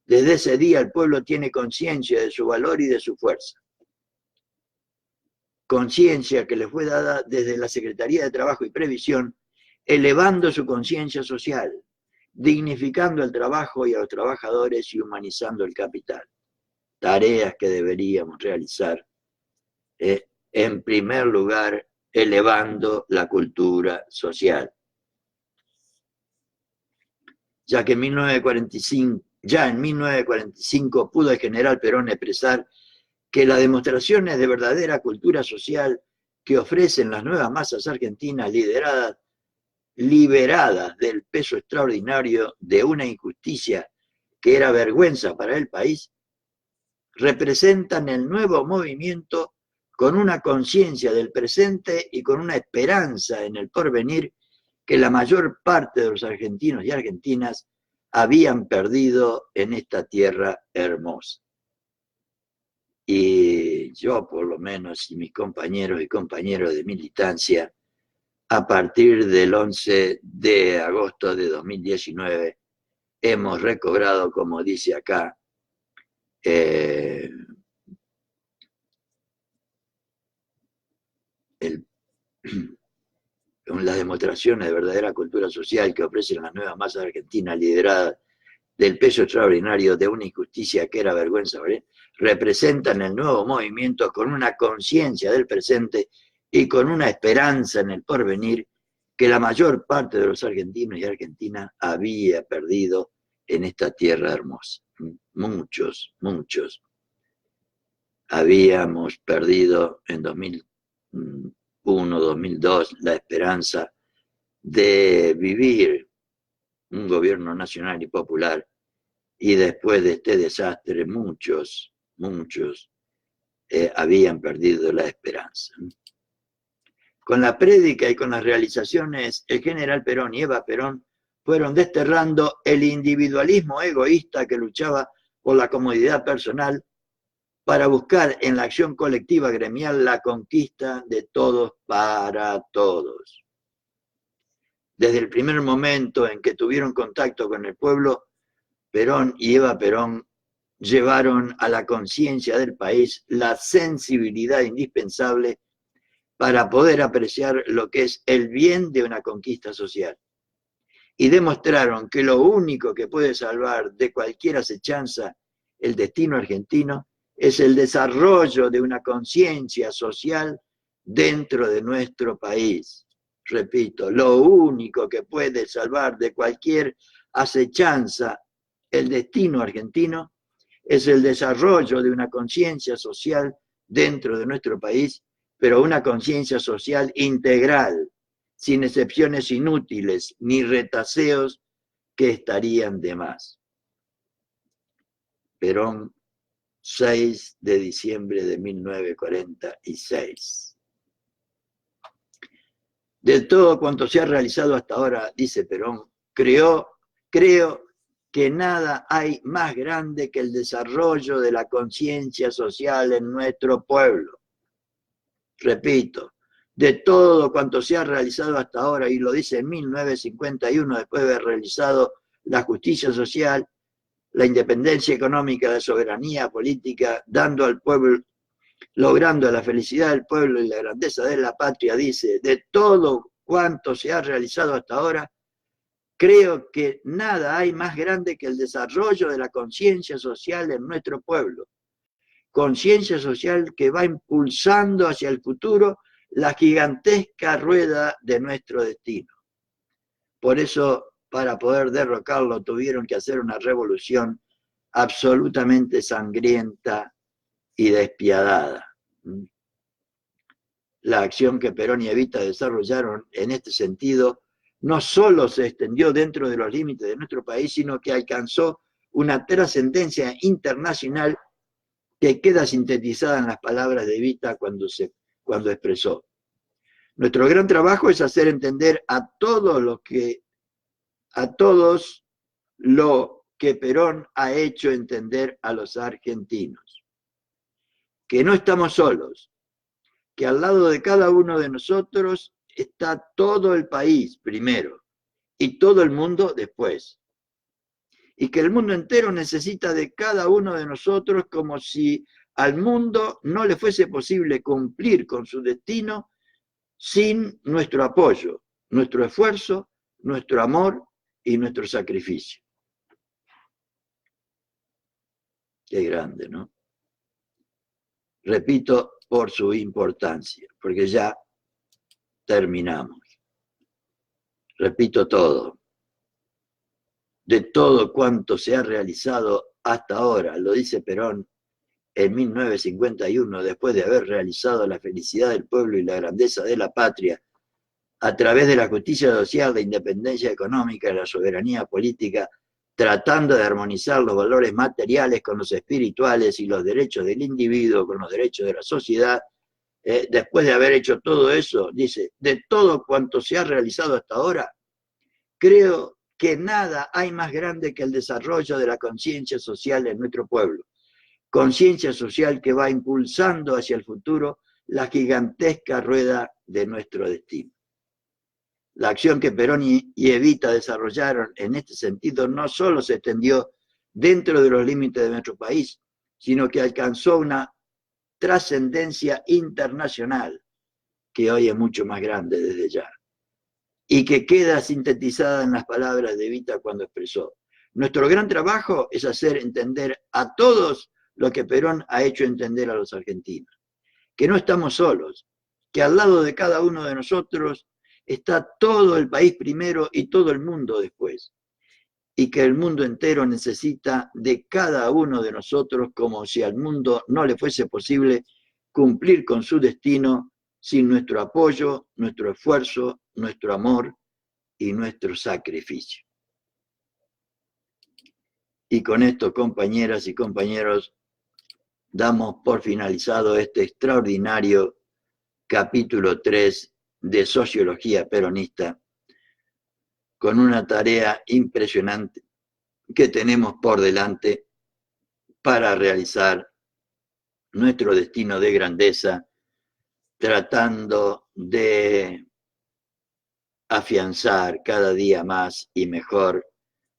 Desde ese día el pueblo tiene conciencia de su valor y de su fuerza. Conciencia que le fue dada desde la Secretaría de Trabajo y Previsión, elevando su conciencia social, dignificando el trabajo y a los trabajadores y humanizando el capital. Tareas que deberíamos realizar, en primer lugar, elevando la cultura social. Ya en 1945 pudo el general Perón expresar que las demostraciones de verdadera cultura social que ofrecen las nuevas masas argentinas liberadas del peso extraordinario de una injusticia que era vergüenza para el país, representan el nuevo movimiento con una conciencia del presente y con una esperanza en el porvenir que la mayor parte de los argentinos y argentinas habían perdido en esta tierra hermosa. Y yo, por lo menos, y mis compañeros y compañeras de militancia, a partir del 11 de agosto de 2019, hemos recobrado, como dice acá, las demostraciones de verdadera cultura social que ofrecen las nuevas masas argentinas lideradas del peso extraordinario de una injusticia que era vergüenza, representan el nuevo movimiento con una conciencia del presente y con una esperanza en el porvenir que la mayor parte de los argentinos y argentinas había perdido en esta tierra hermosa. Muchos habíamos perdido en 2001, 2002 la esperanza de vivir un gobierno nacional y popular, y después de este desastre muchos habían perdido la esperanza. Con la prédica y con las realizaciones, el general Perón y Eva Perón fueron desterrando el individualismo egoísta que luchaba por la comodidad personal para buscar en la acción colectiva gremial la conquista de todos para todos. Desde el primer momento en que tuvieron contacto con el pueblo, Perón y Eva Perón llevaron a la conciencia del país la sensibilidad indispensable para poder apreciar lo que es el bien de una conquista social. Y demostraron que lo único que puede salvar de cualquier acechanza el destino argentino es el desarrollo de una conciencia social dentro de nuestro país. Repito, lo único que puede salvar de cualquier acechanza el destino argentino es el desarrollo de una conciencia social dentro de nuestro país, pero una conciencia social integral, sin excepciones inútiles ni retaseos que estarían de más. Perón, 6 de diciembre de 1946. De todo cuanto se ha realizado hasta ahora, dice Perón, creo que nada hay más grande que el desarrollo de la conciencia social en nuestro pueblo. Repito, de todo cuanto se ha realizado hasta ahora, y lo dice en 1951, después de haber realizado la justicia social, la independencia económica, la soberanía política, dando al pueblo logrando la felicidad del pueblo y la grandeza de la patria, dice, de todo cuanto se ha realizado hasta ahora, creo que nada hay más grande que el desarrollo de la conciencia social en nuestro pueblo. Conciencia social que va impulsando hacia el futuro la gigantesca rueda de nuestro destino. Por eso, para poder derrocarlo, tuvieron que hacer una revolución absolutamente sangrienta y despiadada. La acción que Perón y Evita desarrollaron en este sentido no solo se extendió dentro de los límites de nuestro país, sino que alcanzó una trascendencia internacional que queda sintetizada en las palabras de Evita cuando expresó: nuestro gran trabajo es hacer entender a todos lo que Perón ha hecho entender a los argentinos. Que no estamos solos, que al lado de cada uno de nosotros está todo el país primero y todo el mundo después. Y que el mundo entero necesita de cada uno de nosotros como si al mundo no le fuese posible cumplir con su destino sin nuestro apoyo, nuestro esfuerzo, nuestro amor y nuestro sacrificio. Qué grande, ¿no? Repito, por su importancia, porque ya terminamos. Repito todo. De todo cuanto se ha realizado hasta ahora, lo dice Perón en 1951, después de haber realizado la felicidad del pueblo y la grandeza de la patria, a través de la justicia social, la independencia económica y la soberanía política, tratando de armonizar los valores materiales con los espirituales y los derechos del individuo con los derechos de la sociedad. Después de haber hecho todo eso, dice, de todo cuanto se ha realizado hasta ahora, creo que nada hay más grande que el desarrollo de la conciencia social en nuestro pueblo. Conciencia social que va impulsando hacia el futuro la gigantesca rueda de nuestro destino. La acción que Perón y Evita desarrollaron en este sentido no solo se extendió dentro de los límites de nuestro país, sino que alcanzó una trascendencia internacional que hoy es mucho más grande desde ya y que queda sintetizada en las palabras de Evita cuando expresó: nuestro gran trabajo es hacer entender a todos lo que Perón ha hecho entender a los argentinos, que no estamos solos, que al lado de cada uno de nosotros está todo el país primero y todo el mundo después, y que el mundo entero necesita de cada uno de nosotros como si al mundo no le fuese posible cumplir con su destino sin nuestro apoyo, nuestro esfuerzo, nuestro amor y nuestro sacrificio. Y con esto, compañeras y compañeros, damos por finalizado este extraordinario capítulo 3 de Sociología Peronista, con una tarea impresionante que tenemos por delante para realizar nuestro destino de grandeza, tratando de afianzar cada día más y mejor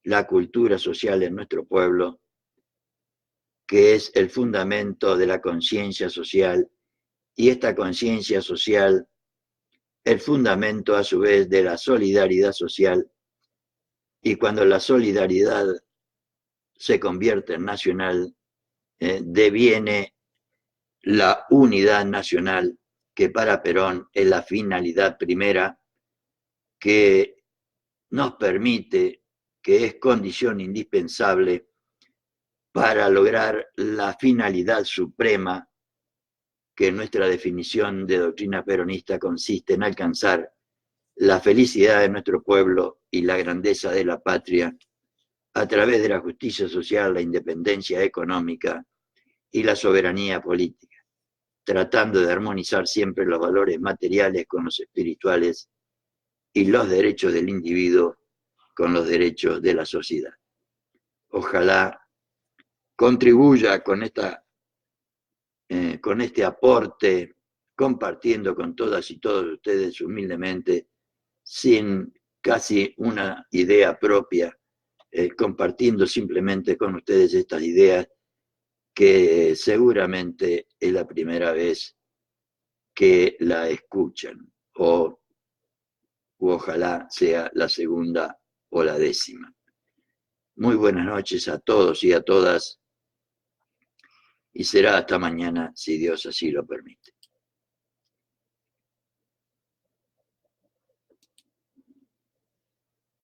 la cultura social en nuestro pueblo, que es el fundamento de la conciencia social, y esta conciencia social, el fundamento a su vez de la solidaridad social, y cuando la solidaridad se convierte en nacional, deviene la unidad nacional, que para Perón es la finalidad primera, que nos permite, que es condición indispensable para lograr la finalidad suprema, que en nuestra definición de doctrina peronista consiste en alcanzar la felicidad de nuestro pueblo y la grandeza de la patria a través de la justicia social, la independencia económica y la soberanía política, tratando de armonizar siempre los valores materiales con los espirituales y los derechos del individuo con los derechos de la sociedad. Ojalá contribuya con este aporte, compartiendo con todas y todos ustedes humildemente, sin casi una idea propia, compartiendo simplemente con ustedes estas ideas que seguramente es la primera vez que la escuchan, o ojalá sea la segunda o la décima. Muy buenas noches a todos y a todas, y será hasta mañana, si Dios así lo permite.